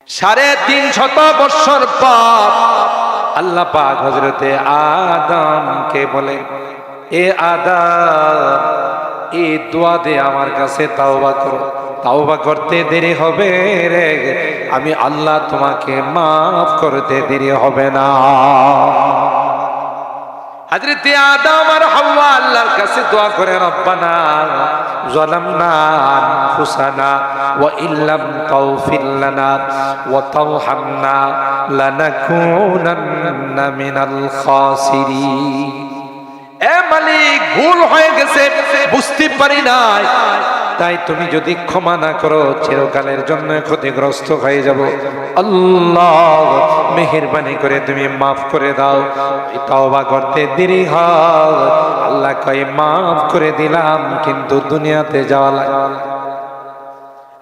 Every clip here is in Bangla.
350 বছর পর আল্লাহ পাক হযরতে আদমকে বলেন, এ আদম, এই দোয়া দে আমার কাছে তাওবা করো। তাওবা করতে দেরি হবে রে, আমি আল্লাহ তোমাকে মাফ করতে দেরি হবে না। হযরতে আদম আর হাওয়া আল্লাহর কাছে দোয়া করে, রব্বানা যালামনা আনফুসানা ওয়া ইল্লাম তাগফির লানা ওয়া তারহামনা লানাকুনান্না মিনাল খাসিরিন। এ মালিক, ভুল হয়ে গেছে, বুঝতে পারি নাই, তাই তুমি যদি ক্ষমা না করো চিরকালের জন্য ক্ষতিগ্রস্ত হয়ে যাব। আল্লাহ মেহেরবানি করে তুমি মাফ করে দাও। তওবা করতে দেরি হয়, আল্লাহ কয় মাফ করে দিলাম, কিন্তু দুনিয়াতে যাওয়া লাগে।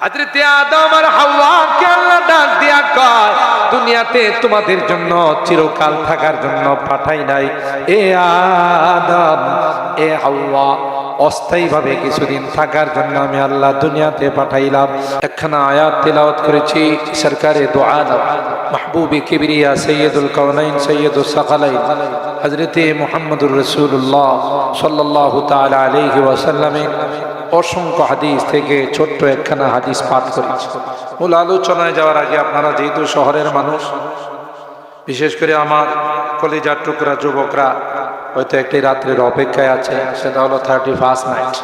হযরতে আদম আর হাওয়াকে আল্লাহ ডাক দিয়া কয়, দুনিয়াতে তোমাদের জন্য চিরকাল থাকার জন্য পাঠাই নাই। এ আদম, এ হাওয়া, অস্থায়ীভাবে কিছুদিন থাকার জন্য আমি আল্লাহ দুনিয়াতে পাঠাইলাম। একখানা আয়াত তেলাওয়াত করেছি, সরকারে দো আলম মাহবুবে কিবরিয়া সৈয়দুল কাউনাইন সৈয়দুস সাকালাইন হযরতে মুহাম্মদুর রাসূলুল্লাহ সাল্লাল্লাহু তাআলা আলাইহি ওয়াসাল্লামের অসংখ্য হাদিস থেকে ছোট্ট একখানা হাদিস পাঠ করেছি। মূল আলোচনায় যাওয়ার আগে আপনারা যেহেতু শহরের মানুষ, বিশেষ করে আমার কলিজার টুকরা যুবকরা হয়তো একটি রাত্রের অপেক্ষায় আছে, সেটা হলো 31st নাইট।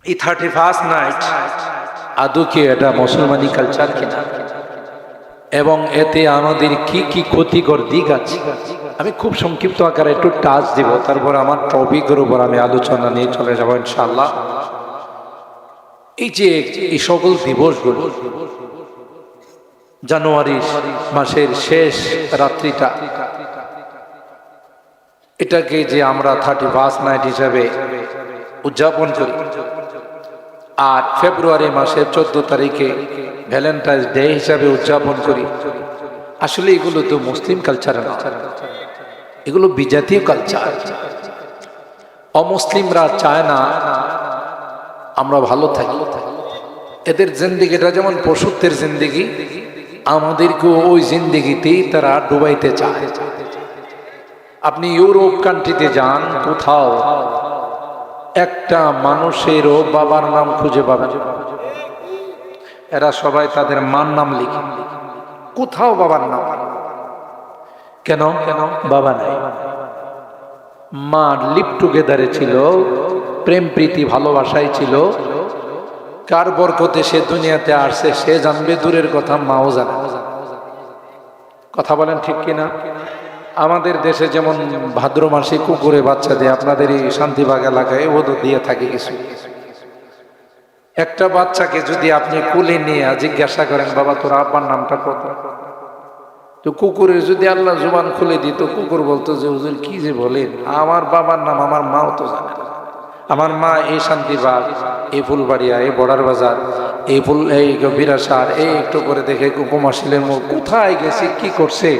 এই 31st নাইট আদৌ কি এটা মুসলমানি কালচার কিনা, এবং এতে আমাদের কি কি ক্ষতিকর দিক আছে, আমি খুব সংক্ষিপ্ত আকারে একটু টাচ দিব, তারপর আমার টপিকের উপর আমি আলোচনা নিয়ে চলে যাব ইনশাআল্লাহ। এই যে এই সকল দিবসগুলো, জানুয়ারি মাসের শেষ রাত্রিটা, এটাকে যে আমরা 31st নাইট হিসাবে উদযাপন করি, আর ফেব্রুয়ারি মাসের 14 তারিখে ভ্যালেন্টাইন্স ডে হিসাবে উদযাপন করি, আসলে এগুলো তো মুসলিম কালচার না, এগুলো বিজাতীয় কালচার। অমুসলিমরা চায় না আমরা ভালো থাকি, এদের জিন্দেগিটা যেমন পশুত্বের জিন্দেগি, আমাদেরকেও ওই জিন্দেগিতেই তারা ডুবাইতে চায়। আপনি ইউরোপ কান্ট্রিতে যান, কোথাও একটা মানুষেরও বাবার নাম খুঁজে পাবেন, এরা সবাই তাদের মার নাম লিখে, কোথাও বাবার নাম। কেন? বাবা নাই। মা লিভ টুগেদারে ছিল, প্রেম প্রীতি ভালোবাসায় ছিল, কার বরকতে সে দুনিয়াতে আসছে সে জানবে, দূরের কথা মাও জানে। কথা বলেন ঠিক কিনা? আমাদের দেশে যেমন ভাদ্র মাসে কুকুরে বাচ্চা দেয়, আপনাদের এই শান্তিবাগ এলাকায় ও দিয়ে থাকে কিছু। একটা বাচ্চাকে যদি আপনি কুলে নিয়ে জিজ্ঞাসা করেন, বাবা তোর আব্বার নামটা কত, তো কুকুরের যদি আল্লাহ জুবান খুলে দিত, কুকুর বলতো যে হুজুর কি যে বলেন, আমার বাবার নাম আমার মাও তো জানে না। আমার মা এই শান্তিবাগ, এই ফুলবাড়িয়া, এই বর্ডার বাজার, এই বিরাসার, এই একটু করে দেখে কুকুমাশিলের মুখ, কোথায় গেছে, কি করছে,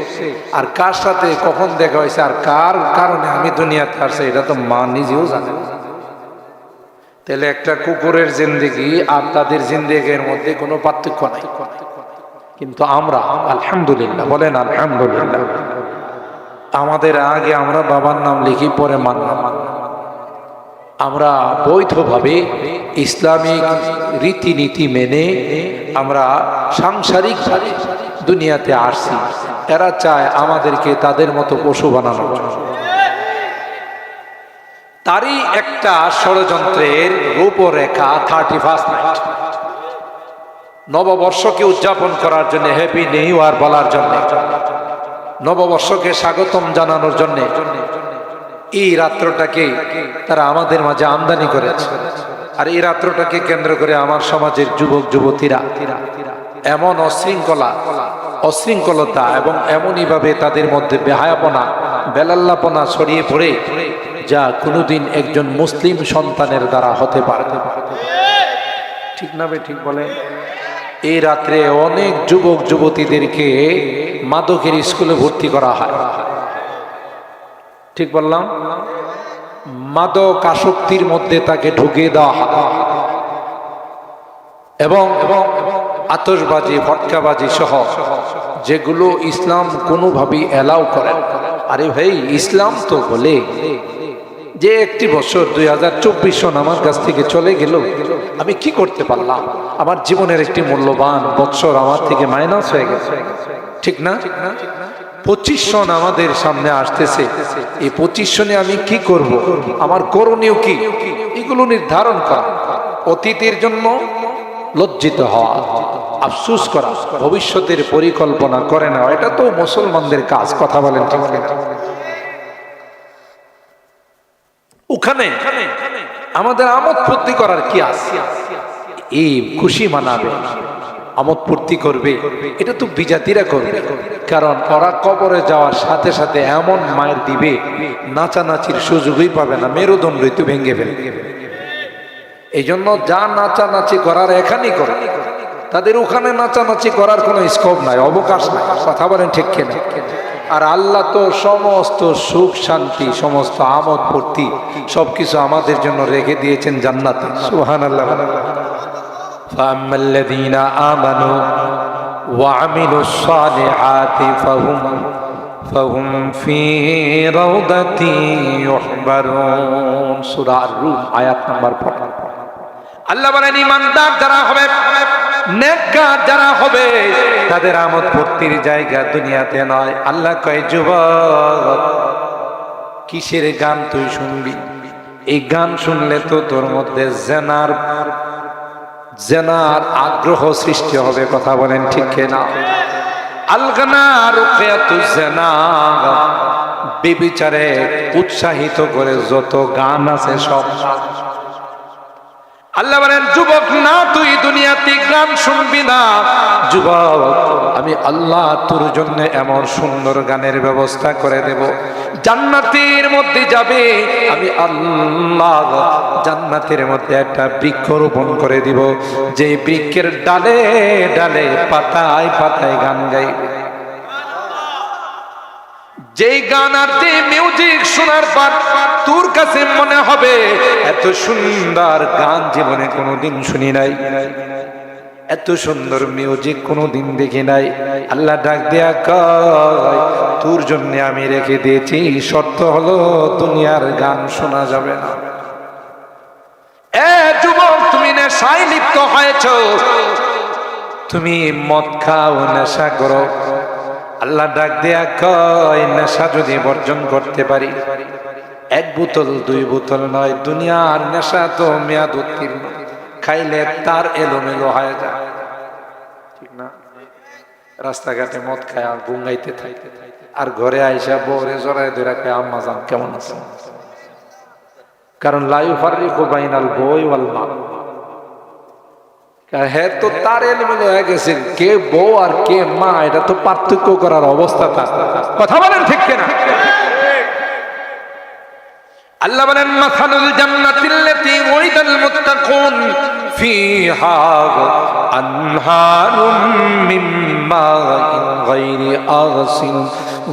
আর কার সাথে কখন দেখা হয়েছে, আর কার কারণে আমি দুনিয়াতে আসছে, এটা তো মা নিজেও জানে। তাহলে একটা কুকুরের জিন্দেগি আর তাদের জিন্দেগির মধ্যে কোনো পার্থক্য নাই। কিন্তু আমরা আলহামদুলিল্লাহ, বলেন আলহামদুলিল্লাহ, আমাদের আগে আমরা বাবার নাম লিখি, পরে মার নাম। আমরা বৈধভাবে ইসলামিক রীতিনীতি মেনে আমরা সাংসারিকভাবে দুনিয়াতে আসছি, এরা চায় আমাদেরকে তাদের মতো পশু বানানো। তারই একটা ষড়যন্ত্রের রূপরেখা 31st নাইট, নববর্ষকে উদযাপন করার জন্য, হ্যাপি নিউ ইয়ার বলার জন্য, নববর্ষকে স্বাগতম জানানোর জন্য এই রাত্রটাকে তারা আমাদের মাঝে আমদানি করেছে। আর এই রাত্রটাকে কেন্দ্র করে আমার সমাজের যুবক যুবতীরা এমন অশৃঙ্খলতা এবং এমনই ভাবে তাদের মধ্যে বেহায়াপনা, বেলাল্লাপনা ছড়িয়ে পড়ে, যা কোনোদিন একজন মুসলিম সন্তানের দ্বারা হতে পারে। ঠিক না বে ঠিক বলে? এই রাত্রে অনেক যুবক যুবতীদেরকে মাদকের স্কুলে ভর্তি করা হয়। ঠিক বললাম? মাদক আসক্তির মধ্যে তাকে ঢুকিয়ে দেওয়া হয়। এবং আতশবাজি ফটকাবাজি সহ যেগুলো ইসলাম কোনোভাবেই অ্যালাউ করে। আরে ভাই, ইসলাম তো বলে যে একটি বছর 2024 সন আমার কাছ থেকে চলে গেল, আমি কি করতে পারলাম? আমার জীবনের একটি মূল্যবান বছর আমার থেকে মাইনাস হয়ে গেছে, ঠিক না? 25 সন আমাদের সামনে আসতেছে, এই 25 সনে আমি কি করব, আমার করণীয় কি, এগুলো নির্ধারণ করা, অতীতের জন্য লজ্জিত হওয়া, আফসোস করা, ভবিষ্যতের পরিকল্পনা করে নেওয়া, এটা তো মুসলমানদের কাজ। কথা বলেন ঠিক না? ওখানে আমাদের আমোদ ফুর্তি করার কি আছে? এই খুশি মানাবে, আমোদ ফুর্তি করবে, এটা তো বিজাতিরা করবে। কারণ ওরা কবরে যাওয়ার সাথে সাথে এমন মায়ের দিবে, নাচানাচির সুযোগই পাবে না, মেরুদণ্ডই তো ভেঙে ফেলবে। এই জন্য যা নাচানাচি করার এখানেই করে, তাদের ওখানে নাচানাচি করার কোনো স্কোপ নাই, অবকাশ নাই। কথা বলেন ঠিক কিনা? আর আল্লাহ তো সমস্ত সুখ শান্তি, সমস্ত আমোদ ফুর্তি সবকিছু আমাদের জন্য রেখে দিয়েছেন জান্নাতে। সুবহানাল্লাহ। ফাআম্মাল্লাযীনা আমানু ওয়া আমিলুস সালিহাতি ফাহুম ফি রাউদাতি ইউহবারুন। সূরা আর-রুম আয়াত নাম্বার 4। আল্লাহ বলেন, ঈমানদার যারা হবে, নেককার যারা হবে, তাদের আমোদ ফুর্তির জায়গা দুনিয়াতে নয়। আল্লাহ কয়, যুবক, কিসের গান তুই শুনবি? এই গান শুনলে তো তোর মধ্যে জেনার আগ্রহ সৃষ্টি হবে। কথা বলেন ঠিক কিনা? আলগানা রুকিয়াতুজ জিনা, বেবিচারে উৎসাহিত করে যত গান আছে সব। আল্লাহ বলেন, যুবক না, তুই দুনিয়াতে গান শুনবি না। যুবক, আমি আল্লাহ তোর জন্য এমন সুন্দর গানের ব্যবস্থা করে দেব, জান্নাতের মধ্যে যাবে। আমি আল্লাহ জান্নাতের মধ্যে একটা বৃক্ষ রোপণ করে দিব, যে বৃক্ষের ডালে ডালে পাতায় পাতায় গান গাইবে। যেই গান আর যে মিউজিক শোনার পর তোর কাছে মনে হবে এত সুন্দর গান জীবনে কোনোদিন শুনি নাই, এত সুন্দর মিউজিক কোনোদিন দেখি নাই। আল্লাহ ডাক দেয়া কয়, তোর জন্য আমি রেখে দিয়েছি, শর্ত হলো দুনিয়ার গান শোনা যাবে না। এ যুবক, তুমি নেশায় লিপ্ত হয়েছ, তুমি মদ খাও, নেশা করো। আল্লাহ ডাক দেয়া কয়, নেশা যদি বর্জন করতে পারি, 1 বোতল 2 বোতল নয়, দুনিয়ার নেশা তো মেয়াদ উত্তীর্ণ, খাইলে তার এলোমেলো হয়ে যায়, ঠিক না? রাস্তাঘাটে মদ খায় আর বুঙ্গাইতে থাকে, আর ঘরে আইসা বউরে জড়ায় ধরে কয়, আম্মা জান কেমন আছে? কারণ লা ইউফাররিকু বাইনাল বই ওয়াল মা, হ্যাঁ, তো তার এলোমেলো হয়ে গেছে, কে বউ আর কে মা এটা তো পার্থক্য করার অবস্থা তার। কথা বলেন ঠিক কিনা? আল্লাহ বলেন, মাসালুল জান্নাতিল্লাতী ওয়াইদাল মুত্তাকুন ফিহা আনহারুম মিন মাইন গায়রি আগসিন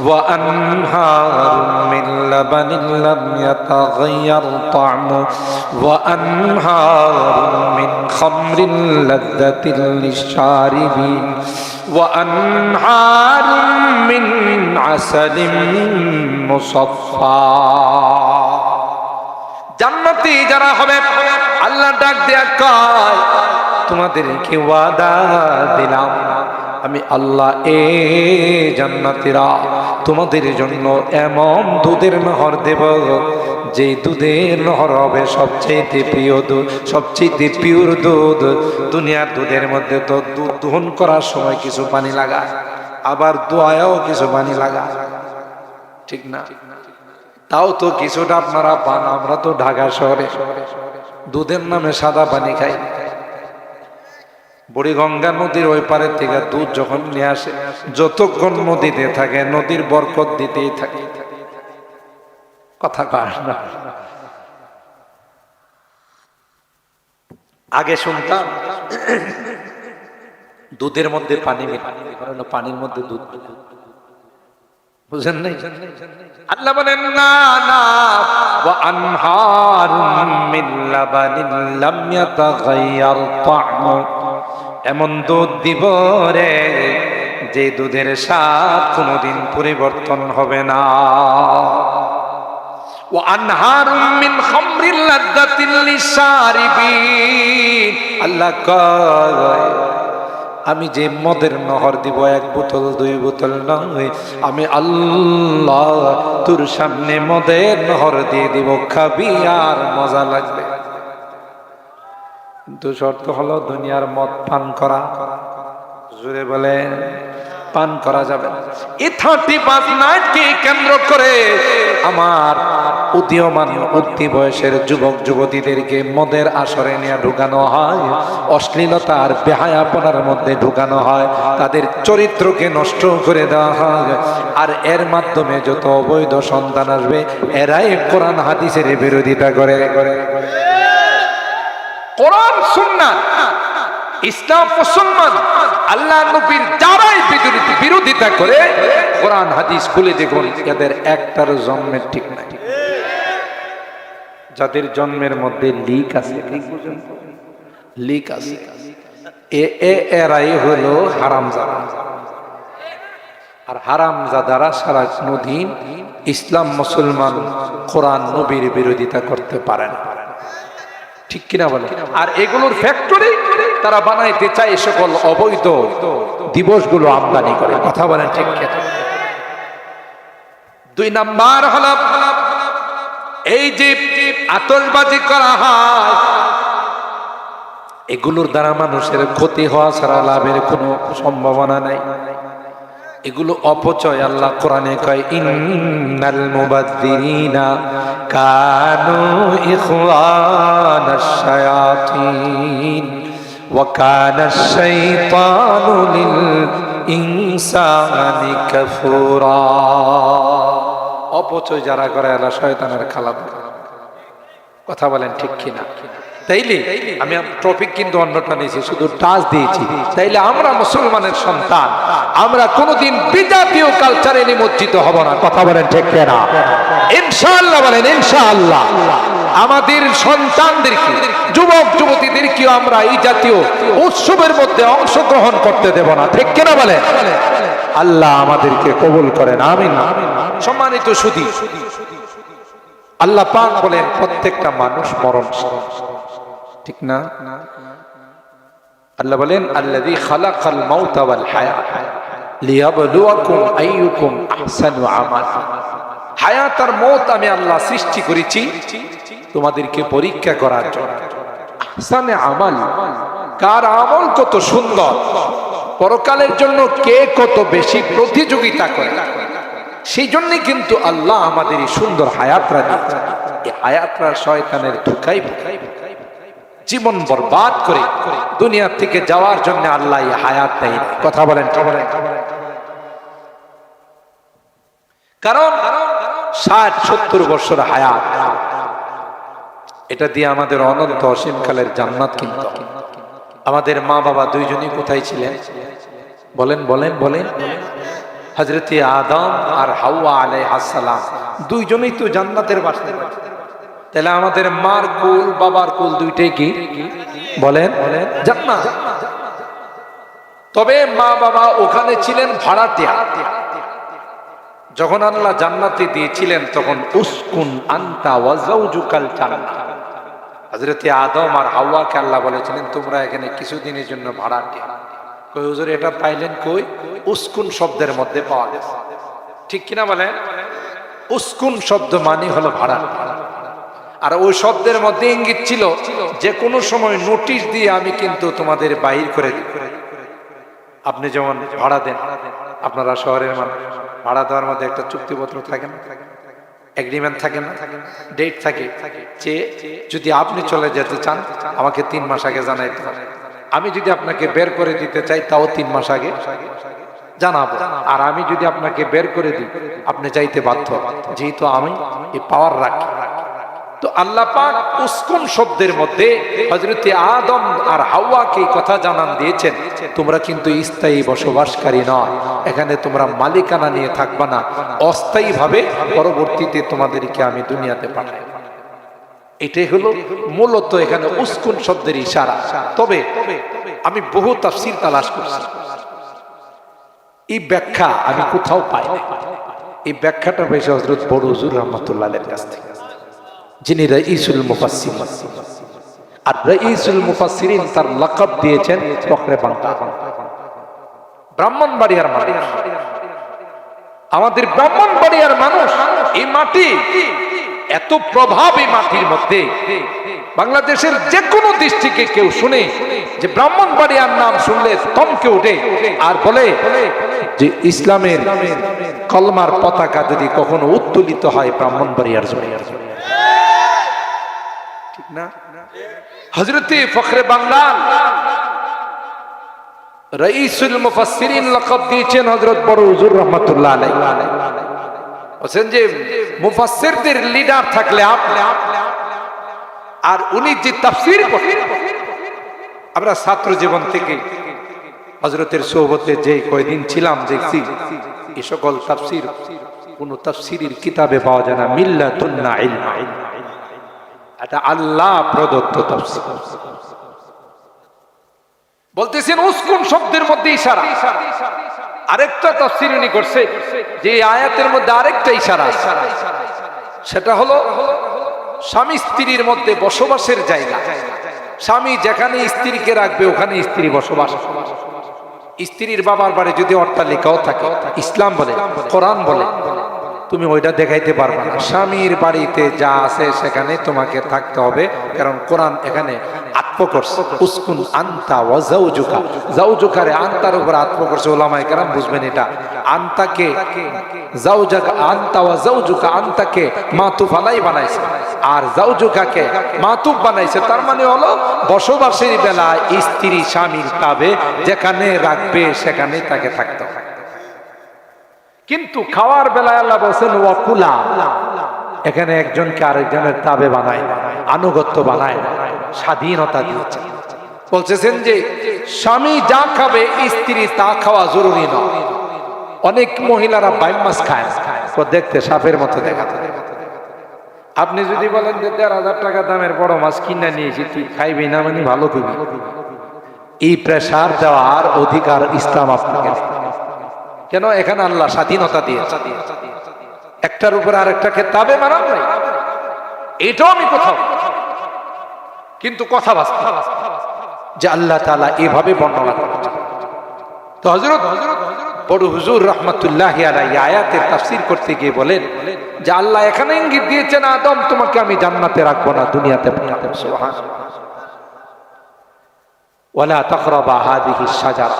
ওয়া আনহারুম মিন লাবানিন লাম ইয়াতাগায়্যার তা'মু ওয়া আনহারুম মিন খামরিন লাযযাতিন লিশ-শারিবিন ওয়া আনহারুম মিন আসালিন মুসাফফা। জান্নাতি যারা হবে, আল্লাহ ডাক দেয়া কয়, তোমাদেরকে ওয়াদা দিলাম আমি আল্লাহ, জান্নাতীরা তোমাদের জন্য এমন দুধের নহর দেব, যে দুধের নহর হবে সবচেয়ে প্রিয় দুধ, সবচেয়ে পিওর দুধ। দুনিয়ার দুধের মধ্যে তো দুধ দহন করার সময় কিছু পানি লাগায়, আবার দোয়ায়ও কিছু পানি লাগায়, ঠিক না? তাও তো কিছুটা আপনারা পান, আমরা তো ঢাকা শহরে দুধের নামে সাদা পানি খাই। বুড়িগঙ্গা নদীর ওই পারের থেকে দুধ যখন নিয়ে আসে, যতক্ষণ নদীতে থাকে নদীর বরকত দিতেই থাকে। কথা কয় না? আগে শুনতাম দুধের মধ্যে পানি মেশানো, পানির মধ্যে দুধ, বুঝেন নাই? আল্লাহ বলেন, না না, ওয়া আনহারুম মিন লাবানিন লাম ইয়াতাগায়্যার তা'মু এমন দুধ দিব রে যে দুধের স্বাদ কোনোদিন পরিবর্তন হবে না। وأنهار من خمر لذة للشاربين আল্লাহ কয় আমি যে মদের নহর দিব 1 বোতল 2 বোতল নয়, আমি আল্লাহ তোর সামনে মদের নহর দিয়ে দিব, খাবি আর মজা লাগবে। কিন্তু শর্ত হলো দুনিয়ার মদ পান করা, জোরে বলেন, পান করা যাবে। এই 35 নাইটকে কেন্দ্র করে আমার উদীয়মান উঠতি বয়সের যুবক যুবতীদেরকে মদের আসরে নিয়ে ঢুকানো হয়, অশ্লীলতা আর বেহায়াপনার মধ্যে ঢুকানো হয়, তাদের চরিত্রকে নষ্ট করে দেওয়া হয়। আর এর মাধ্যমে যত অবৈধ সন্তান আসবে এরাই কোরআন হাদিসের বিরোধিতা করে। কোরআন সুন্নাহ ইসলাম মুসলমান আল্লাহ নবীর যারাই বিরোধিতা করে কোরআন হাদিস খুলে দেখুন এদের একটার জন্মের ঠিক নাই। যাদের জন্মের মধ্যে লিক আছে, লিক আছে, এরাই হলো হারামজাদা। আর হারামজাদারা সারা দিন ইসলাম মুসলমান কোরআন নবীর বিরোধিতা করতে পারে না, ঠিক কিনা বলে? আর এগুলোর ফ্যাক্টরি তারা বানাইতে চায় সকল অবৈধ দিবসগুলো আমদানি করে, কথা বলেন ঠিক কিনা? 2 নাম্বার হলো এই যে আতশবাজি করা হয়, এগুলোর দ্বারা মানুষের ক্ষতি হওয়া ছাড়া লাভের কোনো সম্ভাবনা নাই। এগুলো অপচয়। আল্লাহ কোরআনে কয় ইন্নাল মুবাযযিরিনা কানু ইখওয়ানাশ শায়াতিন ওয়া কানাশ শাইতানু লিল ইনসানি কাফুরা। অপচয় যারা করে আল্লাহ শয়তানের খালাত, কথা বলেন ঠিক কিনা? তাইলে আমি টপিক কিন্তু অন্যটা নিয়েছি, শুধু টাচ দিয়েছি। তাইলে আমরা মুসলমানের সন্তান, আমরা কোনোদিন বিজাতীয় কালচারে নিমজ্জিত হব না, কথা বলেন ঠিক কিনা? ইনশাআল্লাহ বলেন ইনশাআল্লাহ। আমাদের সন্তানদেরকে, যুবক যুবতীদেরকেও আমরা এই জাতীয় উৎসবের মধ্যে অংশগ্রহণ করতে দেব না, ঠিক কিনা বলেন? আল্লাহ আমাদেরকে কবুল করেন, আমিন। সম্মানিত সুধী, আল্লাহ পাক বলেন প্রত্যেকটা মানুষ মরণশীল, ঠিক না? আল্লাহ বলেন আল্লাযী খালাকাল মাউতা ওয়াল হায়াত লিয়াবলুয়াকুম আইয়ুকুম আহসানু আমালা। হায়াত আর মওত আমি আল্লাহ সৃষ্টি করেছি তোমাদেরকে পরীক্ষা করার জন্য। আহসানে আমাল, কার আমল কত সুন্দর, পরকালের জন্য কে কত বেশি প্রতিযোগিতা করে, সেই জন্যই কিন্তু আল্লাহ আমাদের এই সুন্দর হায়াতরা দিয়েছে। এই হায়াতরা শয়তানের ধোঁকায় জীবন বরবাদ করে দুনিয়া থেকে যাওয়ার জন্য আল্লাহ এই হায়াত দেয়, কথা বলেন। কারণ 60-70 বছর হায়াত, এটা দিয়ে আমাদের অনন্ত অসীমকালের জান্নাত কিনতে। আমাদের মা বাবা দুইজনই কোথায় ছিলেন বলেন বলেন বলেন? হযরতে আদম আর হাওয়া আলাইহিস সালাম দুইজনেই তো জান্নাতের বাসিন্দা। তাহলে আমাদের মার কুল বাবার কুল দুইটাই কি বলেন? জান্নাত। তবে মা বাবা ওখানে ছিলেন ভাড়াটিয়া। যখন আল্লাহ জান্নাতে দিয়েছিলেন তখন উসকুন আনতা ওয়া যাওজুকাল জান্নাহ। হযরতে আদম আর হাওয়াকে আল্লাহ বলেছিলেন তোমরা এখানে কিছুদিনের জন্য ভাড়াটিয়া। কই হুজুর এটা পাইলেন কই? উসকুন শব্দের মধ্যে পাওয়া গেছে, ঠিক কিনা বলেন? উসকুন শব্দ মানে হলো ভাড়া। আর ওই শব্দের মধ্যে ইঙ্গিত ছিল যে কোনো সময় নোটিশ দিয়ে আমি কিন্তু তোমাদের বাহির করে দিব। আপনি যেমন ভাড়া দেন, আপনারা শহরের মানুষ, ভাড়া দেওয়ার মধ্যে একটা চুক্তিপত্র থাকে না, এগ্রিমেন্ট থাকে না, ডেট থাকে, যে যদি আপনি চলে যেতে চান আমাকে 3 মাস আগে জানাইতে হবে। আমি যদি আপনাকে বের করে দিতে চাই তাও 3 মাস আগে জানাবো। আর আমি যদি আপনাকে বের করে দিই আপনি চাইতে বাধ্য, যেহেতু আমি এই পাওয়ার রাখি। তো আল্লাহ পাক উসকুন শব্দের মধ্যে হযরতে আদম আর হাওয়াকে কথা জানান দিয়েছেন তোমরা কিন্তু স্থায়ী বসবাসকারী নয়, এখানে তোমরা মালিকানা নিয়ে থাকবা না, অস্থায়ী ভাবে পরবর্তীতে তোমাদেরকে আমি দুনিয়াতে পাঠাই। এটাই হলো মূলত এখানে উসকুন শব্দের ইশারা। তবে আমি বহু তাফসীর তালাশ করছি, এই ব্যাখ্যা আমি কোথাও পাই না। এই ব্যাখ্যাটা পেয়েছে হযরত বড় হুজুর রাহমাতুল্লাহ আলাইহির কাছ থেকে, যিনি রাইসুল মুফাসসিরিন। আর রাইসুল মুফাসসিরিন তার লাকাব দিয়েছেন ফখরে বাংলা, ব্রাহ্মণবাড়িয়ার মানুষ। আমাদের ব্রাহ্মণবাড়িয়ার মানুষ, এই মাটি এত প্রভাব, এই মাটির মধ্যে বাংলাদেশের যে কোনো দেশ থেকে কেউ শুনে যে ব্রাহ্মণবাড়িয়ার নাম শুনলে থমকে ওঠে আর বলে যে ইসলামের কলমার পতাকা যদি কখনো উত্তোলিত হয় ব্রাহ্মণবাড়িয়ার জমিনে, ঠিক না? হযরতে ফখরে বাংলা রাইসুল মুফাসসিরিন লাকাব দিয়েছেন হযরত বড় হুজুর রাহমাতুল্লাহ আলাইহি। বলেন যে মুফাসসিরদের লিডার থাকলে আপনি, আর উনি যে তাফসীর করতেন, আমরা ছাত্র জীবন থেকে হযরতের সোহবতে যে কয়দিন ছিলাম দেখছি এই সকল তাফসীর কোন তাফসীরের কিতাবে পাওয়া যায় না। মিল্লাতুন্না ইলমা, এটা আল্লাহ প্রদত্ত তাফসীর। বলতেছেন উসকুন শব্দের মধ্যে ইশারা। আরেকটা তাফসীর উনি করছে যে আয়াতের মধ্যে আরেকটা ইশারা, সেটা হলো স্বামী স্ত্রীর মধ্যে বসবাসের জায়গা। স্বামী যেখানে স্ত্রীকে রাখবে ওখানে স্ত্রী বসবাস। স্ত্রীর বাবার বাড়ি যদি অট্টালিকাও থাকে, ইসলাম বলে, কোরআন বলে, তুমি ওইটা দেখাইতে পারবে না। স্বামীর বাড়িতে যা আছে সেখানে তোমাকে থাকতে হবে, কারণ কোরআন এখানে আত্ম করছে। উসকুন আনতা ওয়া যাওজুকা, যাওজুকারে আনতার উপর আত্ম করছে। ওলামায়ে কেরাম বুঝবেন এটা। আনতাকে যাওজাকা, আনতা ওয়া যাওজুকা, আনতাকে মাতুফ আলাই বানাইছে আর যাওজুকাকে মাতুফ বানাইছে। তার মানে হলো বসবাসের বেলা স্ত্রী স্বামীর তাবে যেখানে রাখবে সেখানে তাকে থাকতে হবে। কিন্তু খাওয়ার বেলায় আল্লাহ বলেন ওয়াকুলা, এখানে একজনকে আরেকজনের তাবে বানায়, আনুগত্য বানায়, স্বাধীনতা দিয়েছে। বলছেন যে স্বামী যা খাবে স্ত্রী তা খাওয়া জরুরি নয়। অনেক মহিলারা বাইম মাছ খায়, দেখতে সাপের মতো দেখাতে। আপনি যদি বলেন যে ১,৫০০ টাকা দামের বড় মাছ কিনে নিয়েছি, তুই খাইবি না মানে ভালো করবি, এই প্রেসার দেওয়ার অধিকার ইসলাম আপনাকে। কেন? এখানে আল্লাহ স্বাধীনতা দিয়েছে, একটার উপর আরেকটাকে তাবে মানান নাই। এটাও আমি কোথাও, কিন্তু কথা বাস্তব যে আল্লাহ তাআলা এভাবে বর্ণনা করেছেন। তো হযরত বড় হুজুর রাহমাতুল্লাহি আলাইহি আয়াতের তাফসীর করতে গিয়ে বলেন যে আল্লাহ এখানে ইঙ্গিত দিয়েছেন, আদম তোমাকে আমি জান্নাতে রাখবো না, দুনিয়াতে পাঠাবো। সুবহানাল্লাহ। ওয়ালা তাকরাবা হাদিহি শাজারা,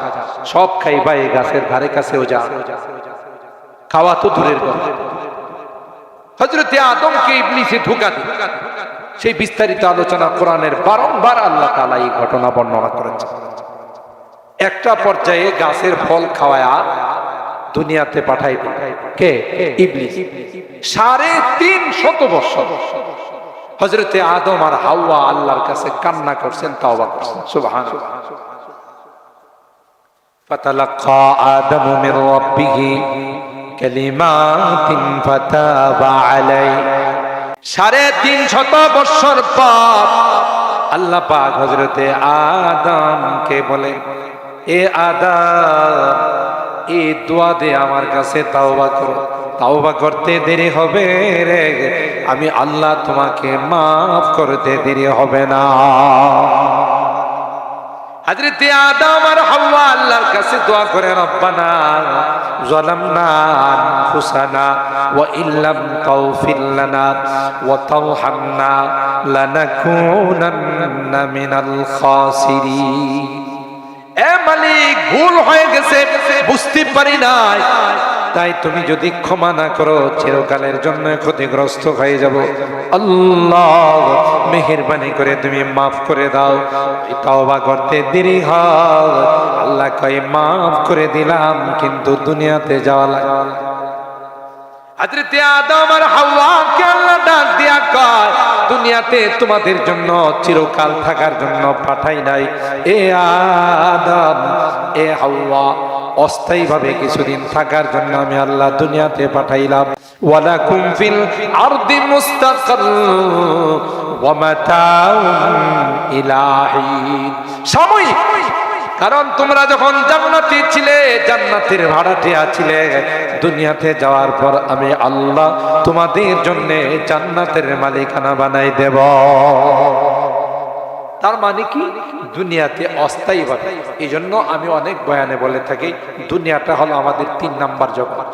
সব খাইবা এই গাছের ধারে কাছেও যা, খাওয়া তো দূরের কথা। হযরতে আদমকে ইবলিসে ধোঁকা দেয়, সেই বিস্তারিত আলোচনা কোরআনের বারংবার আল্লাহ তাআলা এই ঘটনা বর্ণনা করেছেন। একটা পর্যায়ে গাছের ফল খাওয়ায়া দুনিয়াতে পাঠাই কে? ইবলিস। ৩৫০ বছর হযরতে আদম আর হাওয়া আল্লাহর কাছে কান্না করছেন, তাওবা করছেন। সুবহানাল্লাহ। ফাতালাক্কা আদমু মির রাব্বিহি কালিমাতিন ফাতাবা আলাইহি। ৩৫০ বছর পর আল্লাহ পাক হযরতে আদমকে বলেন, এ আদম, এই দোয়া দে আমার কাছে তাওবা করো। তাওবা করতে দেরি হবে রে, আমি আল্লাহ তোমাকে মাফ করতে দেরি হবে না। হযরতে আদম আর হাওয়া আল্লাহর কাছে দোয়া করে, রব্বানা যালামনা আনফুসানা ওয়া ইল্লাম তাগফির লানা ওয়া তারহামনা লানাকুনান্না মিনাল খাসিরিন। এ মালিক, ভুল হয়ে গেছে, বুঝতে পারি নাই, তাই তুমি যদি ক্ষমা না করো চিরকালের জন্য ক্ষতিগ্রস্ত হয়ে যাব। আল্লাহ মেহেরবানি করে তুমি মাফ করে দাও। তওবা করতে দেরি হয়, আল্লাহ কয় মাফ করে দিলাম, কিন্তু দুনিয়াতে যাওয়া লাগে। হযরতে আদম আর হাওয়াকে আল্লাহ ডাক দিয়া কয়, দুনিয়াতে তোমাদের জন্য চিরকাল থাকার জন্য পাঠাই নাই। এ আদম, এ হাওয়া, অস্থায়ীভাবে কিছুদিন থাকার জন্য আমি আল্লাহ দুনিয়াতে পাঠাইলাম। ওয়ালাকুম ফিল আরদি মুস্তাকার ওয়া মাতাউন ইলা হিন। সাময়িক কারণ তোমরা যখন জান্নাতি ছিলে, জান্নাতের ভাড়াটিয়া ছিলে, দুনিয়াতে যাওয়ার পর আমি আল্লাহ তোমাদের জন্য জান্নাতের মালিকানা বানাই দেব। তার মানে কি? দুনিয়াতে অস্থায়ী ভাবে। এই জন্য আমি অনেক বয়ানে বলে থাকি, দুনিয়াটা হলো আমাদের 3 নাম্বার জগৎ।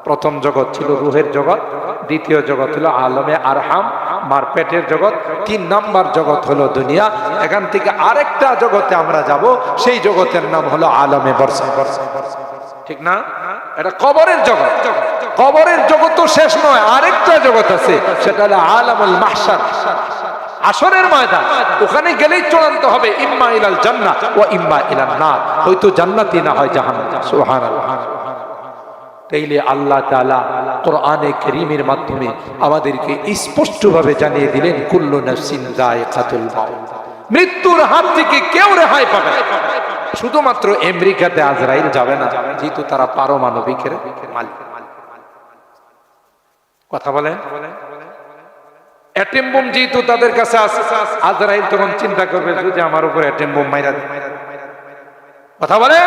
প্রথম জগৎ ছিল রুহের জগৎ, দ্বিতীয় জগৎ হলো আলমে আরহাম, মার পেটের জগৎ, 3 নাম্বার জগৎ হলো দুনিয়া। এখান থেকে আরেকটা জগতে আমরা যাব, সেই জগতের নাম হলো আলমে বরজখ। ঠিক না? এটা কবরের জগৎ। কবরের জগৎ তো শেষ নয়, আরেকটা জগৎ আছে, সেটা হলো আলামুল মাহশার, আসরের ময়দান। ওখানে গেলেই চূড়ান্ত হবে ইম্মা ইলাল জান্নাহ ওয়া ইম্মা ইলান নার, হয়তো জান্নাতি না হয় জাহান্নাম। সুবহানাল্লাহ। তাইলে আল্লাহ তাআলা কোরআনে কারীমের মাধ্যমে আমাদেরকে স্পষ্টভাবে জানিয়ে দিলেন, কুল্লু নাফসিন যায়কাতুল মাউত, মৃত্যুর হাত থেকে কেউ রেহাই পাবে না। শুধুমাত্র আমেরিকাতে আজরাইল যাবে না, যেহেতু তারা পারমাণবিকের মালিক। কথা বলেন, অ্যাটম বোম যেহেতু তাদের কাছে আছে, আজরাইল তখন চিন্তা করবে যদি আমার উপর অ্যাটম বোম মাইরা দেয়। কথা বলে,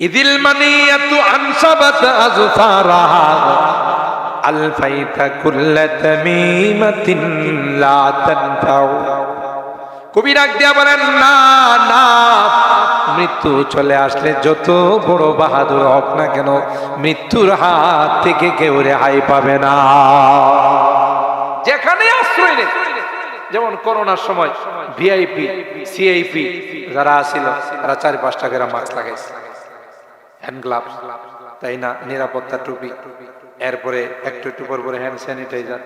ইদিল মানিয়াতু আনসাবাত আযফারাহা আলফাইতা কুল্লা তামিমাতিন লা তানফাউ। কবি ডাক দিয়া বলেন, না না, মৃত্যু চলে আসলে যত বড় বাহাদুর হোক না কেন, মৃত্যুর হাত থেকে কেউ রেহাই পাবে না। যেখানে আশ্রয় নেই, যেমন করোনার সময় ভিআইপি সিআইপি যারা ছিল, তারা 4-5 টাকা মাস্ক লাগাইছে, হ্যান্ড গ্লাভস, তাই না, নিরাপত্তা টুপি, এরপরে একটু একটু পর পরে হ্যান্ড স্যানিটাইজার,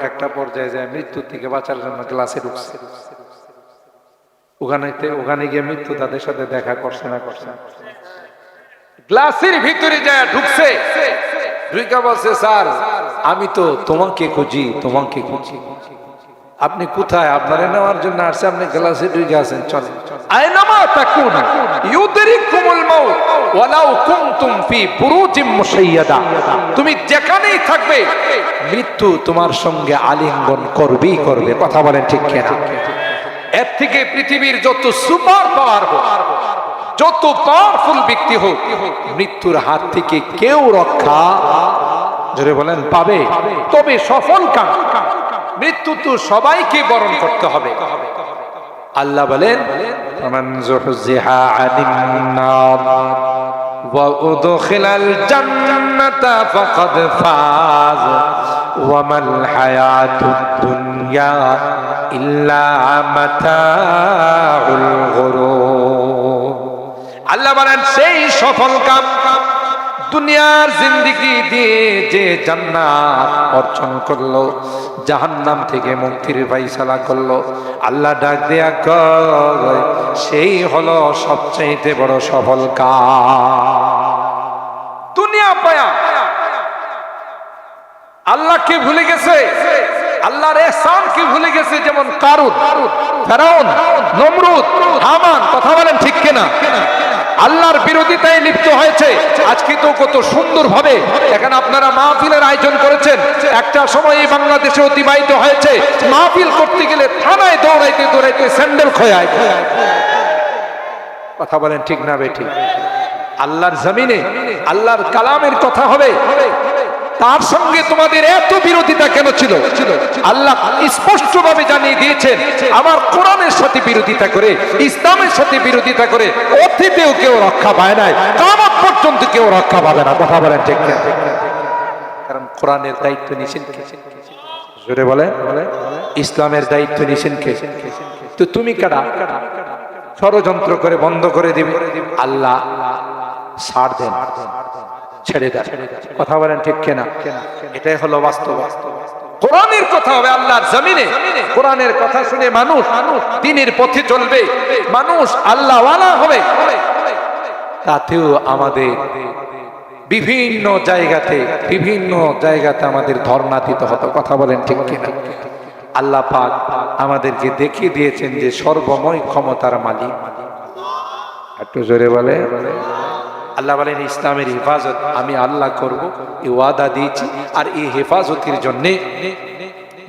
একটা পর্যায়ে যায় মৃত্যুর থেকে বাঁচার জন্য গ্লাসে ঢুকছে। ওখানে গিয়ে মৃত্যু তাদের সাথে দেখা করছে না, করছে গ্লাসের ভিতরে যায় ঢুকছে, ঢুকা বলছে, স্যার আমি তো তোমাকে খুঁজি, তোমাকে খুঁজি, আপনি কোথায়? আপনারে নেওয়ার জন্য আসছে, আপনি গ্লাসে ঢুকে আছেন, চলেন। আইনামা তাকুনু ইউদরিকুমুল মাউত ওয়ালাউ কুনতুম ফি বুরুজিম মুশাইয়াদা, তুমি যেখানেই থাকবে মৃত্যু তোমার সঙ্গে আলিঙ্গন করবেই করবে। কথা বলেন ঠিক কিনা? এর থেকে পৃথিবীর যত সুপার পাওয়ার হোক, যত পাওয়ারফুল ব্যক্তি হোক, মৃত্যুর হাত থেকে কেউ রক্ষা, জোরে বলেন, পাবে। তবে সফল কাম, মৃত্যু তো সবাইকে বরণ করতে হবে। আল্লাহ বলেন, মান যুহজিহা আনিন নার ওয়া উদখিলাল জান্নাতা ফাকাদ ফাজ ওয়া মাল হায়াতুদ দুনিয়া ইল্লা মাতাউল গুরুর। আল্লাহ বলেন, সেই সফল কাম, দুনিয়ার জিন্দেগি দিয়ে যে জান্নাত অর্জন করলো, জাহান্নাম থেকে মুক্তির ফায়সালা করলো, আল্লাহ ডাক দেয়া কয়, সেই হলো সবচেয়ে বড় সফল কাম। দুনিয়া পায়া আল্লাহকে ভুলে গেছে, আল্লাহর ইহসানকে ভুলে গেছে, যেমন কারুন, ফেরাউন, নমরুদ, হামান। কথা বলেন ঠিক কিনা? আল্লাহর বিরোধিতায় লিপ্ত হয়েছে। আজকে তো কত সুন্দর ভাবে এখানে আপনারা মাহফিলের আয়োজন করেছেন। একটা সময় বাংলাদেশে অতিবাহিত হয়েছে, মাহফিল করতে গেলে থানায় দৌড়াইতে দৌড়াইতে স্যান্ডেল খোয়ায়। কথা বলেন ঠিক না বেঠিক? আল্লাহর জমিনে আল্লাহর কালামের কথা হবে, তার সঙ্গে তোমাদের এত বিরোধিতা কেন ছিল? আল্লাহ স্পষ্ট ভাবে জানিয়ে দিয়েছেন, আমার কোরআনের সাথে বিরোধিতা করে, ইসলামের সাথে বিরোধিতা করে অতীতেও কেউ রক্ষা পায় নাই, কিয়ামত পর্যন্ত কেউ রক্ষা পাবে না। কথা বলেন ঠিক না? কারণ কোরআনের দায়িত্ব নিছেন কে? জোরে বলে, ইসলামের দায়িত্ব নিছেন কে? তো তুমি কারা? ষড়যন্ত্র করে বন্ধ করে দিবে, আল্লাহ ছাড় দেন, ছেড়ে দেন। কথা বলেন ঠিক কিনা? এটাই হলো বাস্তব। কোরআনের কথা হবে আল্লাহর জমিনে, কোরআনের কথা শুনে মানুষ দ্বীনের পথে চলবে, মানুষ আল্লাহওয়ালা হবে। তাতেও আমাদের বিভিন্ন জায়গাতে আমাদের ধর্ণা দিতে হতো। কথা বলেন ঠিক কিনা? আল্লাহ পাক আমাদেরকে দেখিয়ে দিয়েছেন যে সর্বময় ক্ষমতার মালিক। একটু জোরে বলে। আল্লাহ বলেন, ইসলামের হেফাজত আমি আল্লাহ করব, এই ওয়াদা দিয়েছি। আর এই হেফাজতের জন্য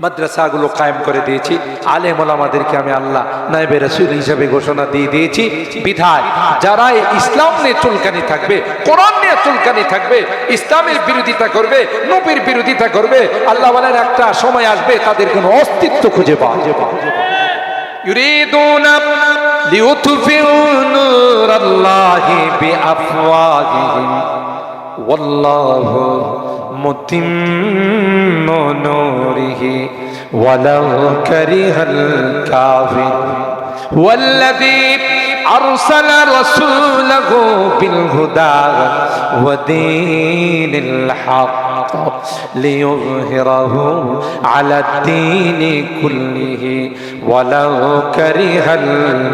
মাদ্রাসাগুলো কায়েম করে দিয়েছি, আলেম ওলামাদেরকে আমি আল্লাহ নায়েবে রাসূল হিসেবে ঘোষণা দিয়ে দিয়েছি। বিধায় যারা ইসলাম নিয়ে চুলকানি থাকবে, কোরআন নিয়ে চুলকানি থাকবে, ইসলামের বিরোধিতা করবে, নবীর বিরোধিতা করবে, আল্লাহ বলেন একটা সময় আসবে তাদের কোনো অস্তিত্ব খুঁজে পাওয়া যাবে। ইউরিদুনা লিউতফিউ নূরাল্লাহি বিআফওয়াহিহিম ওয়াল্লাহু মুতিম্মু নূরিহি ওয়ালাউ কারিহাল কাফিরুন ওয়াল্লাযী আরসালা রাসূলাহু বিল হুদা ওয়া দীনিল হক লিইয়ুযহিরাহু আলাদ দীনি কুল্লিহি ওয়ালাউ কারিহাল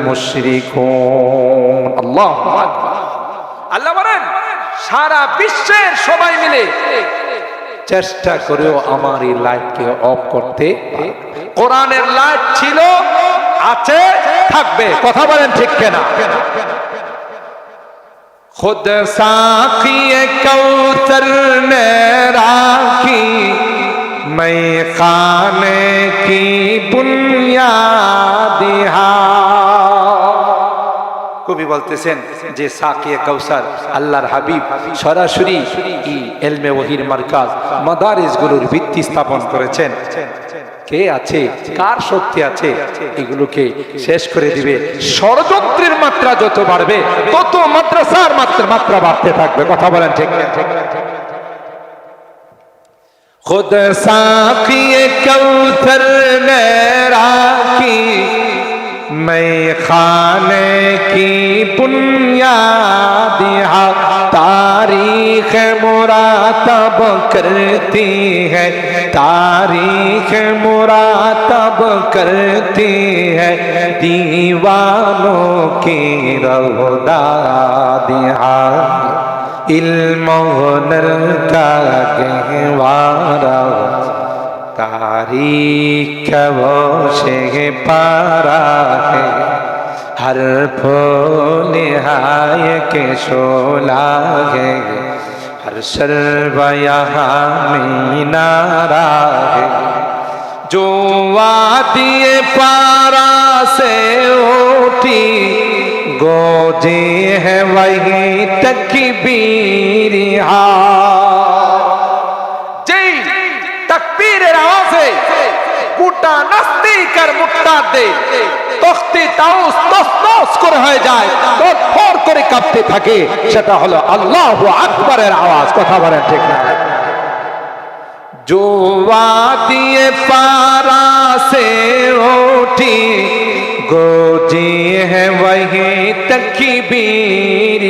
মুশরিকুন। আল্লাহু আকবার। আল্লাহ বলেন সারা বিশ্বের সবাই মিলে চেষ্টা করেও আমার এই লাইটকে অফ করতে, কোরআনের লাইট ছিল, আছে, থাকবে। কথা বলেন ঠিক কিনা? खुद साक़ी कौसर ने राखी मैं खाने की बुनियाद। কবি বলতেছেন যে সাকিয়ে কাউসার আল্লাহর হাবিব সরাসরি ইলমে ওহীর মারকাজ মাদারিসগুলোর ভিত্তি স্থাপন করেছেন। কে আছে, কার শক্তি আছে, এগুলোকে শেষ করে দিবে। ষড়যন্ত্রের মাত্রা যত বাড়বে তত মাদ্রাসার মাত্রা বাড়তে থাকবে। কথা বলেন ঠিক না? খুদ সাকিয়ে কাউসার নে রাখি मैं खाने की बुनियाद तारीख मुरातब करती है, तारीख मुरातब करती है दीवानों की रौदादिया इल्म हुनर का गहवारा तारीख वो से पारा है हर फूल हाय के शोला है हर शर्ब यहाँ मीनारा है जो वादिए पारा से उठी गोजे है वही तकबीर तकबीरेर आवाज़े গোটা নাস্তিক আর মুরতাদদের তখতে তাউস তসনস করে হয়ে যায়, তড়ফড় করে কাঁপতে থাকে। সেটা হলো আল্লাহু আকবারের আওয়াজ। কথা বলেন ঠিক না? जो वादिए पारा से उठी गोजी है वही तकबीर।